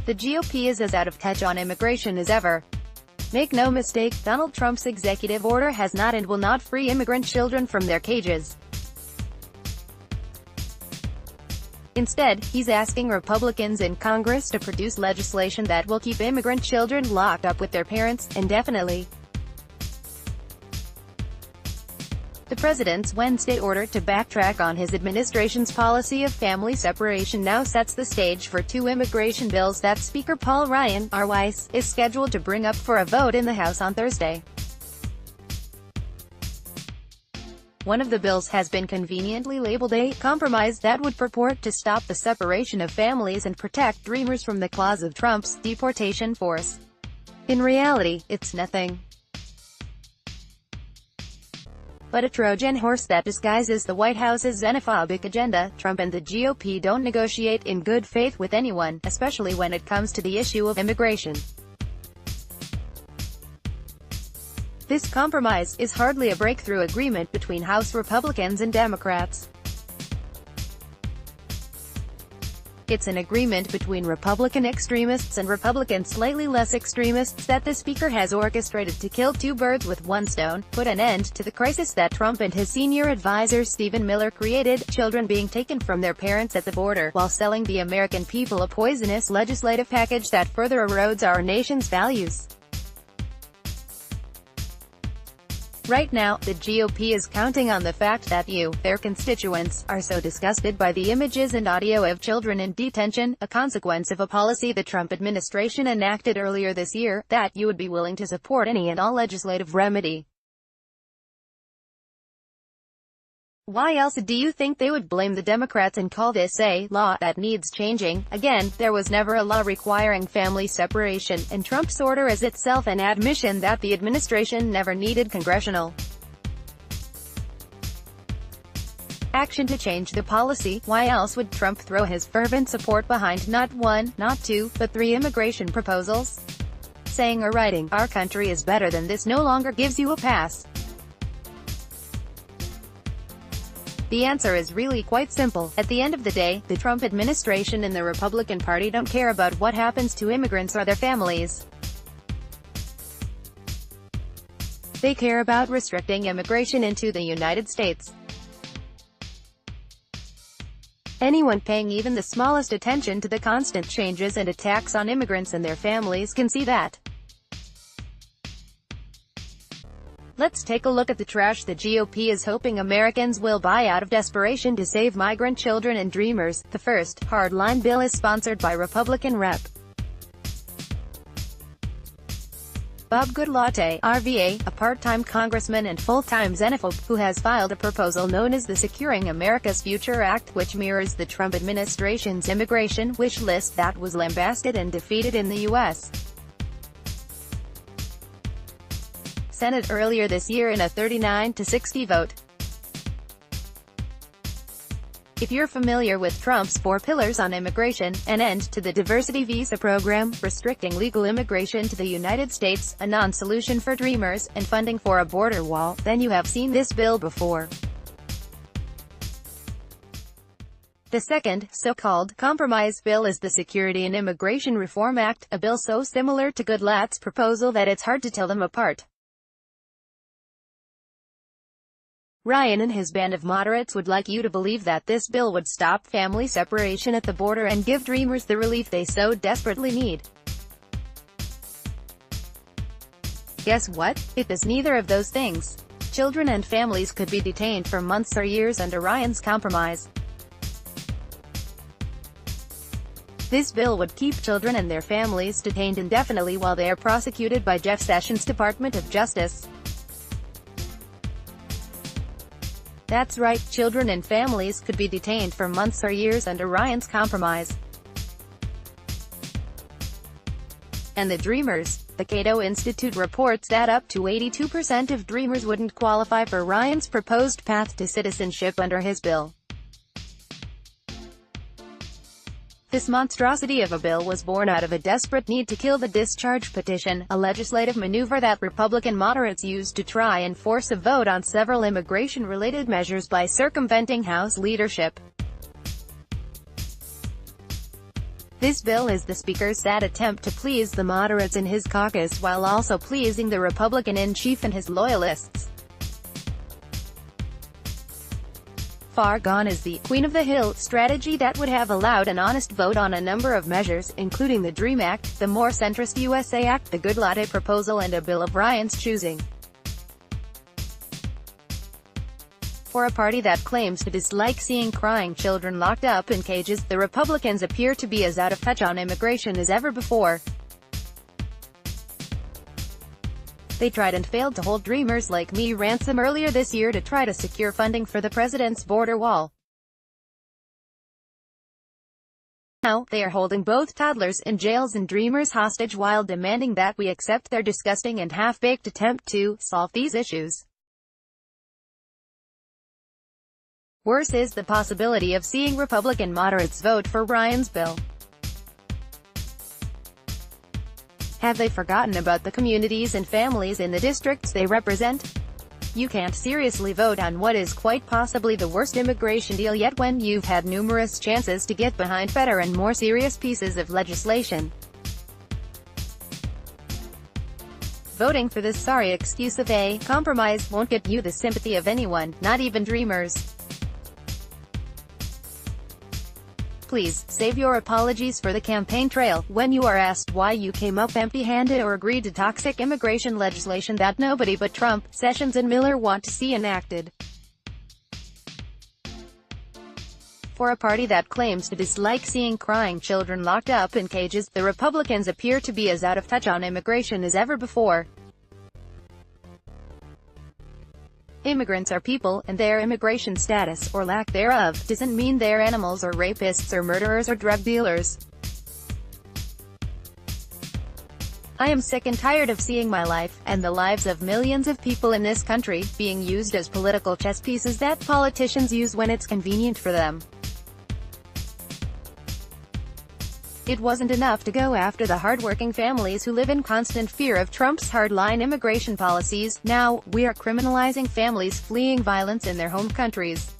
The GOP is as out of touch on immigration as ever. Make no mistake, Donald Trump's executive order has not and will not free immigrant children from their cages. Instead, he's asking Republicans in Congress to produce legislation that will keep immigrant children locked up with their parents, indefinitely. The president's Wednesday order to backtrack on his administration's policy of family separation now sets the stage for two immigration bills that Speaker Paul Ryan, R. is scheduled to bring up for a vote in the House on Thursday. One of the bills has been conveniently labeled a compromise that would purport to stop the separation of families and protect Dreamers from the claws of Trump's deportation force. In reality, it's nothing but a Trojan horse that disguises the White House's xenophobic agenda. Trump and the GOP don't negotiate in good faith with anyone, especially when it comes to the issue of immigration. This compromise is hardly a breakthrough agreement between House Republicans and Democrats. It's an agreement between Republican extremists and Republican slightly less extremists that the Speaker has orchestrated to kill two birds with one stone, put an end to the crisis that Trump and his senior advisor Stephen Miller created, children being taken from their parents at the border, while selling the American people a poisonous legislative package that further erodes our nation's values. Right now, the GOP is counting on the fact that you, their constituents, are so disgusted by the images and audio of children in detention, a consequence of a policy the Trump administration enacted earlier this year, that you would be willing to support any and all legislative remedy. Why else do you think they would blame the Democrats and call this a law that needs changing? Again, there was never a law requiring family separation, and Trump's order is itself an admission that the administration never needed congressional action to change the policy. Why else would Trump throw his fervent support behind not one, not two, but three immigration proposals? Saying or writing, "Our country is better than this," no longer gives you a pass. The answer is really quite simple. At the end of the day, the Trump administration and the Republican Party don't care about what happens to immigrants or their families. They care about restricting immigration into the United States. Anyone paying even the smallest attention to the constant changes and attacks on immigrants and their families can see that. Let's take a look at the trash the GOP is hoping Americans will buy out of desperation to save migrant children and Dreamers. The first, hardline bill is sponsored by Republican Rep. Bob Goodlatte, RVA, a part-time congressman and full-time xenophobe, who has filed a proposal known as the Securing America's Future Act, which mirrors the Trump administration's immigration wish list that was lambasted and defeated in the U.S. Senate earlier this year in a 39-60 vote. If you're familiar with Trump's 4 pillars on immigration, an end to the diversity visa program, restricting legal immigration to the United States, a non-solution for Dreamers, and funding for a border wall, then you have seen this bill before. The second, so-called, compromise bill is the Security and Immigration Reform Act, a bill so similar to Goodlatte's proposal that it's hard to tell them apart. Ryan and his band of moderates would like you to believe that this bill would stop family separation at the border and give Dreamers the relief they so desperately need. Guess what? It does neither of those things. Children and families could be detained for months or years under Ryan's compromise. This bill would keep children and their families detained indefinitely while they are prosecuted by Jeff Sessions' Department of Justice. That's right, children and families could be detained for months or years under Ryan's compromise. And the Dreamers? The Cato Institute reports that up to 82% of Dreamers wouldn't qualify for Ryan's proposed path to citizenship under his bill. This monstrosity of a bill was born out of a desperate need to kill the discharge petition, a legislative maneuver that Republican moderates used to try and force a vote on several immigration-related measures by circumventing House leadership. This bill is the Speaker's sad attempt to please the moderates in his caucus while also pleasing the Republican-in-chief and his loyalists. Far gone is the "Queen of the Hill" strategy that would have allowed an honest vote on a number of measures, including the DREAM Act, the more centrist USA Act, the Good Latte proposal and a Bill of Ryan's choosing. For a party that claims to dislike seeing crying children locked up in cages, the Republicans appear to be as out of touch on immigration as ever before. They tried and failed to hold dreamers like me ransom earlier this year to try to secure funding for the president's border wall. Now, they are holding both toddlers in jails and dreamers hostage while demanding that we accept their disgusting and half-baked attempt to solve these issues. Worse is the possibility of seeing Republican moderates vote for Ryan's bill. Have they forgotten about the communities and families in the districts they represent? You can't seriously vote on what is quite possibly the worst immigration deal yet when you've had numerous chances to get behind better and more serious pieces of legislation. Voting for this sorry excuse of a compromise won't get you the sympathy of anyone, not even dreamers. Please, save your apologies for the campaign trail, when you are asked why you came up empty-handed or agreed to toxic immigration legislation that nobody but Trump, Sessions and Miller want to see enacted. For a party that claims to dislike seeing crying children locked up in cages, the Republicans appear to be as out of touch on immigration as ever before. Immigrants are people, and their immigration status, or lack thereof, doesn't mean they're animals or rapists or murderers or drug dealers. I am sick and tired of seeing my life, and the lives of millions of people in this country, being used as political chess pieces that politicians use when it's convenient for them. It wasn't enough to go after the hardworking families who live in constant fear of Trump's hardline immigration policies. Now, we are criminalizing families fleeing violence in their home countries.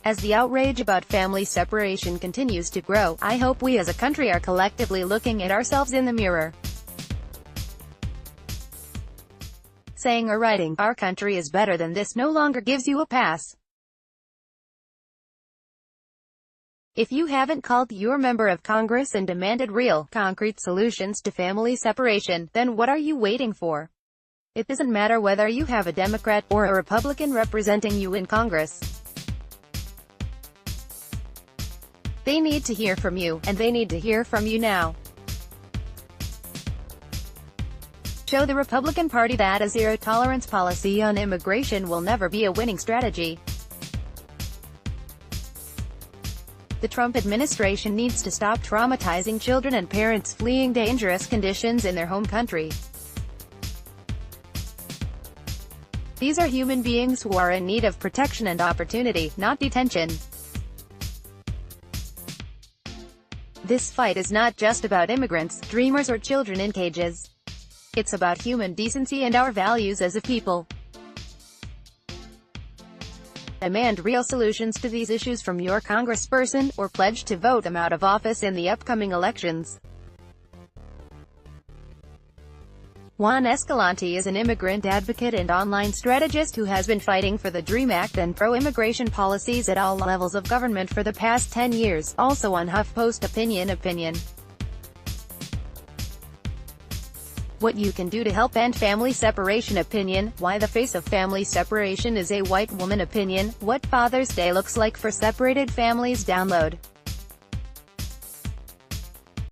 As the outrage about family separation continues to grow, I hope we as a country are collectively looking at ourselves in the mirror. Saying or writing, "Our country is better than this" no longer gives you a pass. If you haven't called your member of Congress and demanded real, concrete solutions to family separation, then what are you waiting for? It doesn't matter whether you have a Democrat or a Republican representing you in Congress. They need to hear from you, and they need to hear from you now. Show the Republican Party that a zero-tolerance policy on immigration will never be a winning strategy. The Trump administration needs to stop traumatizing children and parents fleeing dangerous conditions in their home country. These are human beings who are in need of protection and opportunity, not detention. This fight is not just about immigrants, dreamers or children in cages. It's about human decency and our values as a people. Demand real solutions to these issues from your congressperson, or pledge to vote them out of office in the upcoming elections. Juan Escalante is an immigrant advocate and online strategist who has been fighting for the DREAM Act and pro-immigration policies at all levels of government for the past 10 years, also on HuffPost Opinion. What you can do to help end family separation. Opinion: why the face of family separation is a white woman. Opinion: what Father's Day looks like for separated families. Download.